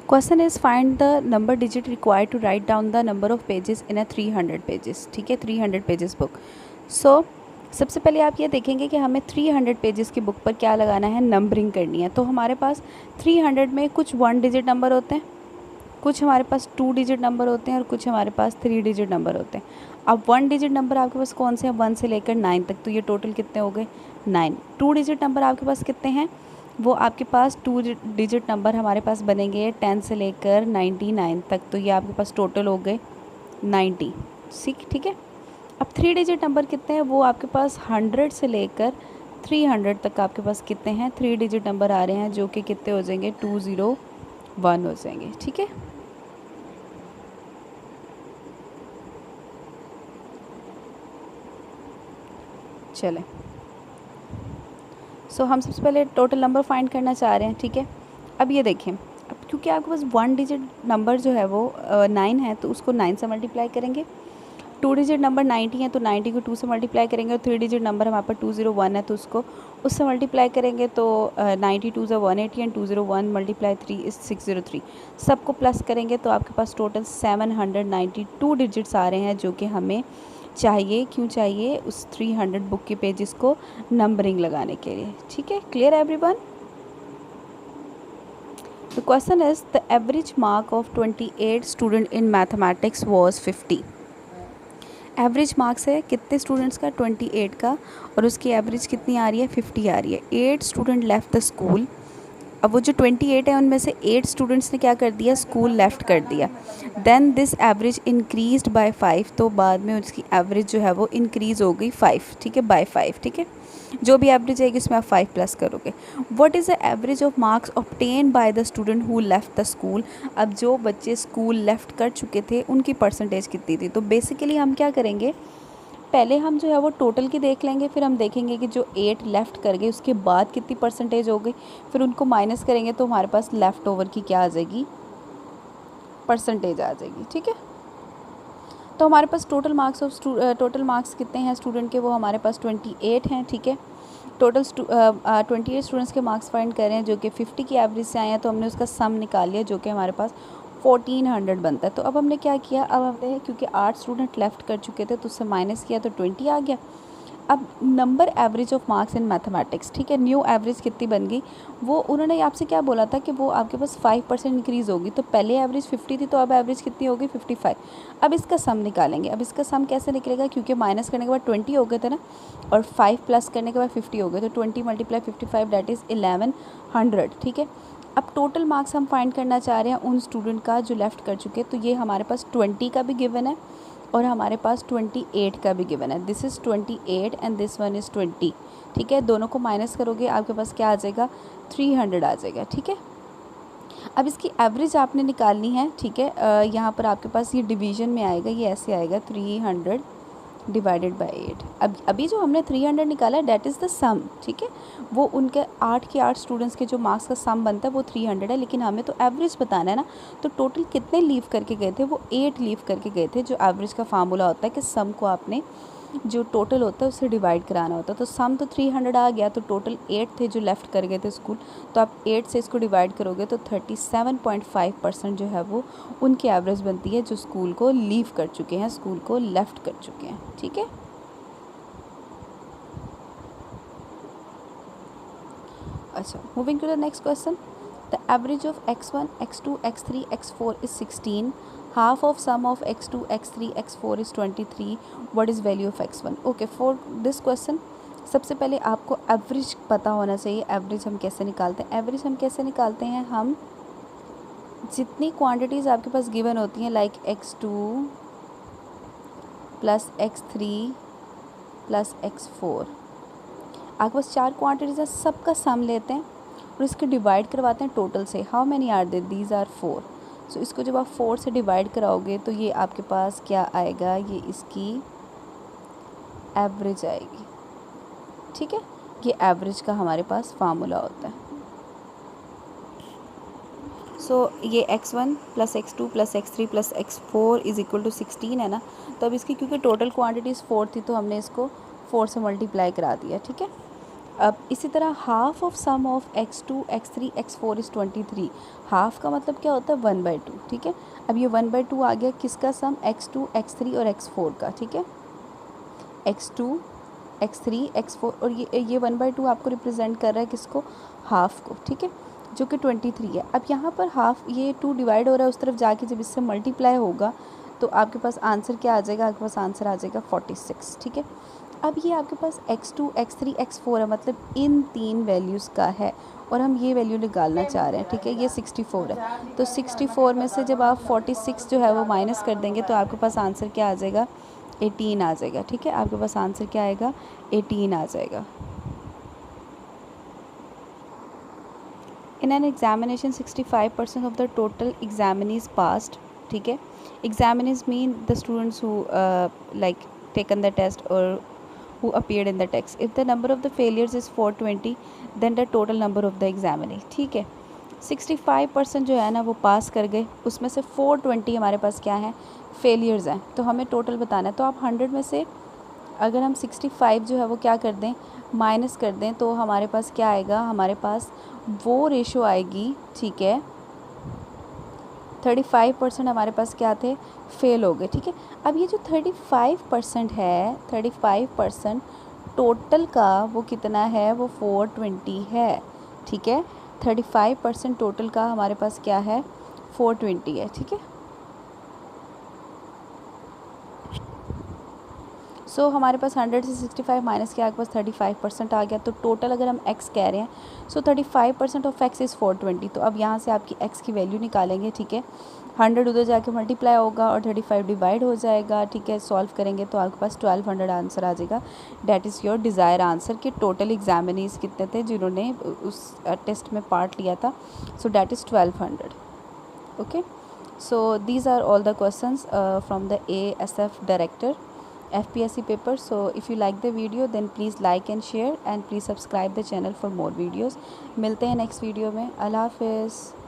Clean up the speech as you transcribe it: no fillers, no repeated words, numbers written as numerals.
Question is find the number digit required to write down the number of pages in a 300 pages. ठीक है, 300 pages book. सो सबसे पहले आप ये देखेंगे कि हमें 300 पेजेस की बुक पर क्या लगाना है, नंबरिंग करनी है. तो हमारे पास 300 में कुछ 1 डिजिट नंबर होते हैं, कुछ हमारे पास 2 डिजिट नंबर होते हैं और कुछ हमारे पास 3 डिजिट नंबर होते हैं. अब 1 डिजिट नंबर आपके पास कौन से हैं, 1 से लेकर 9 तक. तो ये टोटल कितने हो गए, 9. 2 डिजिट नंबर आपके पास कितने हैं, वो आपके पास 2 डिजिट नंबर हमारे पास बनेंगे 10 से लेकर 99 तक. तो ये आपके पास टोटल हो गए 90. ठीक है. अब 3 डिजिट नंबर कितने हैं, वो आपके पास 100 से लेकर 300 तक आपके पास कितने हैं, 3 डिजिट नंबर आ रहे हैं, जो कि कितने हो जाएंगे, 201 हो जाएंगे. ठीक है. चलें, सो हम सबसे पहले टोटल नंबर फाइंड करना चाह रहे हैं. ठीक है. अब ये देखें, अब क्योंकि आपके पास 1 डिजिट नंबर जो है वो 9 है, तो उसको 9 से मल्टीप्लाई करेंगे. 2 डिजिट नंबर 90 है, तो 90 को 2 से मल्टीप्लाई करेंगे. और 3 डिजिट नंबर हमारे पास 201 है, तो उसको उससे मल्टीप्लाई करेंगे. तो 92 ज़ा 180 एंड 201 मल्टीप्लाई 3 इज़ 603. सबको प्लस करेंगे तो आपके पास टोटल 792 डिजिट्स आ रहे हैं, जो कि हमें चाहिए. क्यों चाहिए, उस 300 बुक के पेजेस को नंबरिंग लगाने के लिए. ठीक है, clear everyone. The question is the average mark of 28 student in mathematics was 50. Average marks है कितने स्टूडेंट्स का, 28 का, और उसकी एवरेज कितनी आ रही है, 50 आ रही है. 8 स्टूडेंट लेफ्ट द स्कूल. अब वो जो 28 है उनमें से 8 स्टूडेंट्स ने क्या कर दिया, स्कूल लेफ़्ट कर दिया. Then this average increased by 5. तो बाद में उसकी एवरेज जो है वो इंक्रीज़ हो गई 5. ठीक है, बाय 5. ठीक है, जो भी एवरेज आएगी उसमें आप 5 प्लस करोगे. What is the average of marks obtain by the student who left the school. अब जो बच्चे स्कूल लेफ़्ट कर चुके थे उनकी परसेंटेज कितनी थी. तो बेसिकली हम क्या करेंगे, पहले हम जो है वो टोटल की देख लेंगे, फिर हम देखेंगे कि जो 8 लेफ़्ट कर गए उसके बाद कितनी परसेंटेज हो गई, फिर उनको माइनस करेंगे तो हमारे पास लेफ़्ट ओवर की क्या आ जाएगी, परसेंटेज आ जाएगी. ठीक है. तो हमारे पास टोटल मार्क्स कितने हैं स्टूडेंट के, वो हमारे पास 28 हैं. ठीक है. टोटल 28 स्टूडेंट्स के मार्क्स फाइंड कर रहे हैं, जो कि 50 की एवरेज से आए हैं. तो हमने उसका सम निकाल लिया, जो कि हमारे पास 1400 बनता है. तो अब हमने क्या किया, अब हमने क्योंकि 8 स्टूडेंट लेफ़्ट कर चुके थे तो उससे माइनस किया तो 20 आ गया. अब number average of marks in mathematics. ठीक है, न्यू एवरेज कितनी बन गई, वो उन्होंने आपसे क्या बोला था कि वो आपके पास 5% इंक्रीज़ होगी. तो पहले एवरेज 50 थी, तो अब एवरेज कितनी होगी, 55. अब इसका सम निकालेंगे. अब इसका सम कैसे निकलेगा, क्योंकि माइनस करने के बाद 20 हो गए थे ना, और 5 प्लस करने के बाद 50 हो गए. तो 20 मल्टीप्लाई 55 दैट इज़ 1100. ठीक है. अब टोटल मार्क्स हम फाइंड करना चाह रहे हैं उन स्टूडेंट का जो लेफ़्ट कर चुके. तो ये हमारे पास 20 का भी गिवन है और हमारे पास 28 का भी गिवन है. This is 28 and this one is 20. ठीक है, दोनों को माइनस करोगे आपके पास क्या आ जाएगा, 300 आ जाएगा. ठीक है. अब इसकी एवरेज आपने निकालनी है. ठीक है, यहाँ पर आपके पास ये डिवीज़न में आएगा, ये ऐसे आएगा 300 डिवाइडेड बाय 8. अब अभी जो हमने 300 निकाला है डैट इज़ द सम. ठीक है, वो उनके 8 के 8 स्टूडेंट्स के जो मार्क्स का सम बनता है वो 300 है, लेकिन हमें तो एवरेज बताना है ना. तो टोटल कितने लीव करके गए थे, वो 8 लीव करके गए थे. जो एवरेज का फार्मूला होता है कि सम को आपने जो टोटल होता है उससे डिवाइड कराना होता है. तो सम तो 300 आ गया, तो टोटल 8 थे जो लेफ़्ट कर गए थे स्कूल. तो आप 8 से इसको डिवाइड करोगे तो 37.5% जो है वो उनकी एवरेज बनती है, जो स्कूल को लीव कर चुके हैं, स्कूल को लेफ़्ट कर चुके हैं. ठीक है. अच्छा, moving to the next question. The average of x1, x2, x3, x4 is 16. Half of sum of x2, x3, x4 is 23. What is value of x1. Okay, for this question सबसे पहले आपको average पता होना चाहिए. Average हम कैसे निकालते हैं, एवरेज हम कैसे निकालते हैं, हम जितनी क्वांटिटीज़ आपके पास गिवन होती हैं like x2 plus x3 plus x4, आपके पास 4 क्वांटिटीज़ हैं, सबका सम लेते हैं और इसको डिवाइड करवाते हैं टोटल से. How many are they, these are 4. So इसको जब आप 4 से डिवाइड कराओगे तो ये आपके पास क्या आएगा, ये इसकी एवरेज आएगी. ठीक है, ये एवरेज का हमारे पास फार्मूला होता है. सो ये x1 plus x2 plus x3 plus x4 is equal to 16 है ना. तो अब इसकी क्योंकि टोटल क्वांटिटीज़ 4 थी तो हमने इसको 4 से मल्टीप्लाई करा दिया. ठीक है. अब इसी तरह half of sum of x2 x3 x4 is 23। Half का मतलब क्या होता है 1/2, ठीक है। अब ये 1/2 आ गया किसका सम, x2 x3 और x4 का, ठीक है। x2 x3 x4 और ये 1/2 आपको रिप्रेजेंट कर रहा है किसको, हाफ को, ठीक है, जो कि 23 है। अब यहाँ पर हाफ ये 2 डिवाइड हो रहा है उस तरफ जाके, जब इससे मल्टीप्लाई होगा तो आपके पास आंसर क्या आ जाएगा, आपके पास आंसर आ जाएगा 46, ठीक है। अब ये आपके पास x2 x3 x4 है, मतलब इन 3 वैल्यूज़ का है और हम ये वैल्यू निकालना चाह रहे हैं, ठीक है। ये 64 है, तो 64 में से जब आप 46 जो है वो माइनस कर देंगे तो आपके पास आंसर क्या आ जाएगा, 18 आ जाएगा, ठीक है। आपके पास आंसर क्या आएगा, 18 आ जाएगा। In an examination 65% of the total examinees passed, ठीक है। Examinees mean the students who like taken the test और who appeared in the text. If the number of the failures is 420 then the total number of the examinee, ठीक है। 65% जो है ना वो पास कर गए, उसमें से 420 हमारे पास क्या है, फेलियर्स हैं, तो हमें टोटल बताना है। तो आप 100 में से अगर हम 65 जो है वो क्या कर दें, माइनस कर दें, तो हमारे पास क्या आएगा, हमारे पास वो रेशो आएगी, ठीक है। 35% हमारे पास क्या थे, फेल हो गए, ठीक है। अब ये जो 35% है, 35% टोटल का वो कितना है, वो 420 है, ठीक है। 35% टोटल का हमारे पास क्या है, 420 है, ठीक है। सो हमारे पास 100 से 65 माइनस किया, आपके पास 35% आ गया। तो टोटल अगर हम x कह रहे हैं, सो 35% ऑफ x इज़ 420। तो अब यहाँ से आपकी x की वैल्यू निकालेंगे, ठीक है। 100 उधर जाके मल्टीप्लाई होगा और 35 डिवाइड हो जाएगा, ठीक है। सॉल्व करेंगे तो आपके पास 1200 आंसर आ जाएगा। That is your desired answer कि टोटल एग्जामिनीज कितने थे जिन्होंने उस टेस्ट में पार्ट लिया था। So that is 1200, okay. So these are all the questions from the ASF director FPSC paper. So if you like the video then please like and share and please subscribe the channel for more videos. मिलते हैं next video में। अल्लाह हाफिज़।